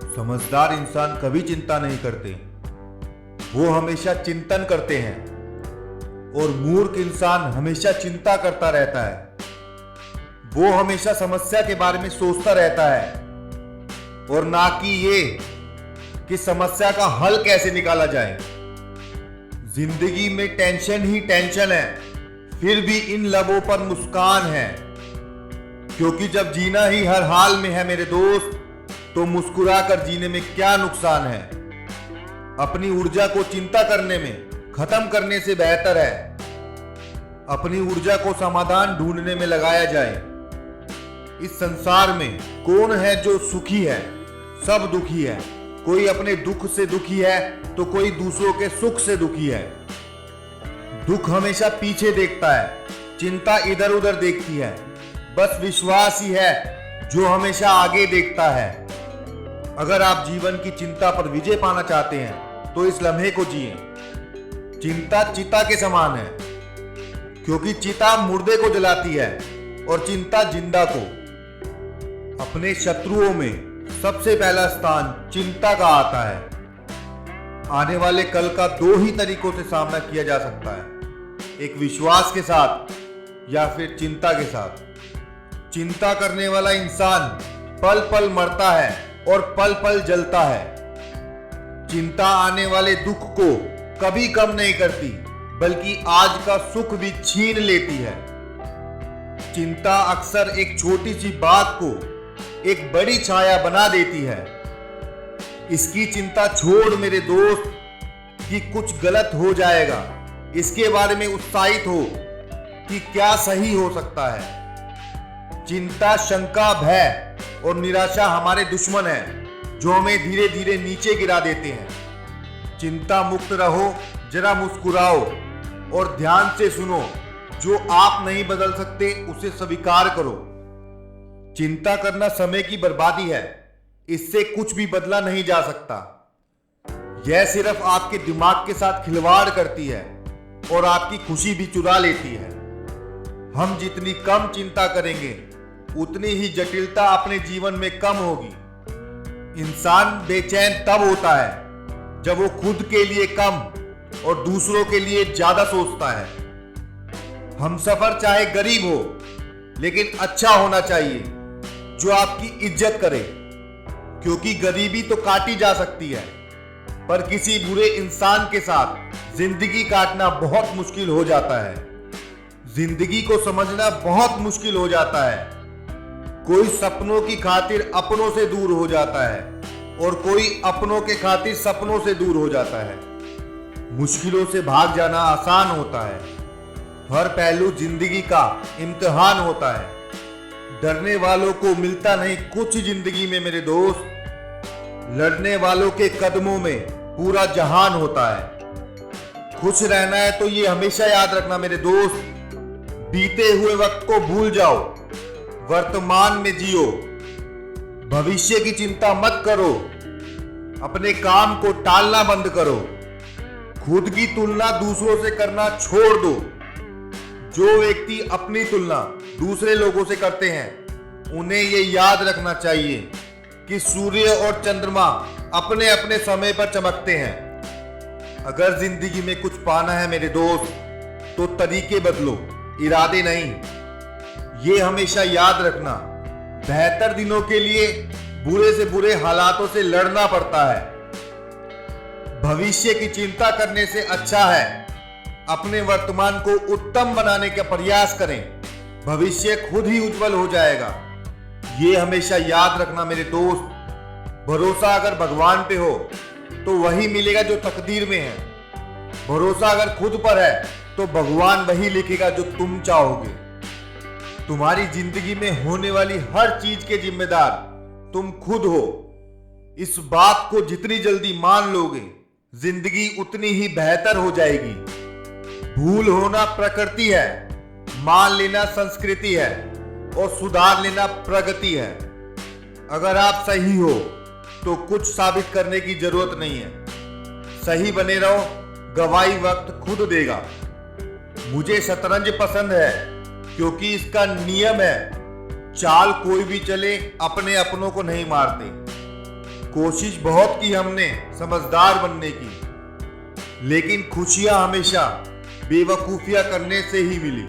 समझदार इंसान कभी चिंता नहीं करते, वो हमेशा चिंतन करते हैं। और मूर्ख इंसान हमेशा चिंता करता रहता है, वो हमेशा समस्या के बारे में सोचता रहता है और ना कि ये कि समस्या का हल कैसे निकाला जाए। जिंदगी में टेंशन ही टेंशन है, फिर भी इन लबों पर मुस्कान है, क्योंकि जब जीना ही हर हाल में है मेरे दोस्त, तो मुस्कुरा कर जीने में क्या नुकसान है। अपनी ऊर्जा को चिंता करने में खत्म करने से बेहतर है अपनी ऊर्जा को समाधान ढूंढने में लगाया जाए। इस संसार में कौन है जो सुखी है? सब दुखी है। कोई अपने दुख से दुखी है तो कोई दूसरों के सुख से दुखी है। दुख हमेशा पीछे देखता है, चिंता इधर उधर देखती है। बस विश्वास ही है जो हमेशा आगे देखता है। अगर आप जीवन की चिंता पर विजय पाना चाहते हैं तो इस लम्हे को जिए। चिंता चिता के समान है, क्योंकि चिता मुर्दे को जलाती है और चिंता जिंदा को। अपने शत्रुओं में सबसे पहला स्थान चिंता का आता है। आने वाले कल का दो ही तरीकों से सामना किया जा सकता है, एक विश्वास के साथ या फिर चिंता के साथ। चिंता करने वाला इंसान पल पल मरता है और पल पल जलता है। चिंता आने वाले दुख को कभी कम नहीं करती, बल्कि आज का सुख भी छीन लेती है। चिंता अक्सर एक छोटी सी बात को एक बड़ी छाया बना देती है। इसकी चिंता छोड़ मेरे दोस्त कि कुछ गलत हो जाएगा, इसके बारे में उत्साहित हो कि क्या सही हो सकता है। चिंता, शंका, भय और निराशा हमारे दुश्मन हैं, जो हमें धीरे धीरे नीचे गिरा देते हैं। चिंता मुक्त रहो, जरा मुस्कुराओ और ध्यान से सुनो। जो आप नहीं बदल सकते उसे स्वीकार करो। चिंता करना समय की बर्बादी है, इससे कुछ भी बदला नहीं जा सकता। यह सिर्फ आपके दिमाग के साथ खिलवाड़ करती है और आपकी खुशी भी चुरा लेती है। हम जितनी कम चिंता करेंगे, उतनी ही जटिलता अपने जीवन में कम होगी। इंसान बेचैन तब होता है जब वो खुद के लिए कम और दूसरों के लिए ज्यादा सोचता है। हमसफर चाहे गरीब हो, लेकिन अच्छा होना चाहिए जो आपकी इज्जत करे, क्योंकि गरीबी तो काटी जा सकती है, पर किसी बुरे इंसान के साथ जिंदगी काटना बहुत मुश्किल हो जाता है। जिंदगी को समझना बहुत मुश्किल हो जाता है। कोई सपनों की खातिर अपनों से दूर हो जाता है और कोई अपनों के खातिर सपनों से दूर हो जाता है। मुश्किलों से भाग जाना आसान होता है। हर पहलू जिंदगी का इम्तिहान होता है। डरने वालों को मिलता नहीं कुछ जिंदगी में मेरे दोस्त। लड़ने वालों के कदमों में पूरा जहान होता है। खुश रहना है तो ये हमेशा याद रखना मेरे दोस्त, बीते हुए वक्त को भूल जाओ, वर्तमान में जियो। भविष्य की चिंता मत करो। अपने काम को टालना बंद करो। खुद की तुलना दूसरों से करना छोड़ दो। जो व्यक्ति अपनी तुलना दूसरे लोगों से करते हैं, उन्हें यह याद रखना चाहिए कि सूर्य और चंद्रमा अपने अपने समय पर चमकते हैं। अगर जिंदगी में कुछ पाना है मेरे दोस्त, तो तरीके बदलो, इरादे नहीं। ये हमेशा याद रखना, बेहतर दिनों के लिए बुरे से बुरे हालातों से लड़ना पड़ता है। भविष्य की चिंता करने से अच्छा है अपने वर्तमान को उत्तम बनाने का प्रयास करें। भविष्य खुद ही उज्जवल हो जाएगा। ये हमेशा याद रखना मेरे दोस्त। भरोसा अगर भगवान पे हो तो वही मिलेगा जो तकदीर में है। भरोसा अगर खुद पर है तो भगवान वही लिखेगा जो तुम चाहोगे। तुम्हारी जिंदगी में होने वाली हर चीज के जिम्मेदार तुम खुद हो। इस बात को जितनी जल्दी मान लोगे, जिंदगी उतनी ही बेहतर हो जाएगी। भूल होना प्रकृति है, मान लेना संस्कृति है और सुधार लेना प्रगति है। अगर आप सही हो तो कुछ साबित करने की जरूरत नहीं है। सही बने रहो, गवाही वक्त खुद देगा। मुझे शतरंज पसंद है क्योंकि इसका नियम है, चाल कोई भी चले, अपने अपनों को नहीं मारते। कोशिश बहुत की हमने समझदार बनने की, लेकिन खुशियां हमेशा बेवकूफियां करने से ही मिली।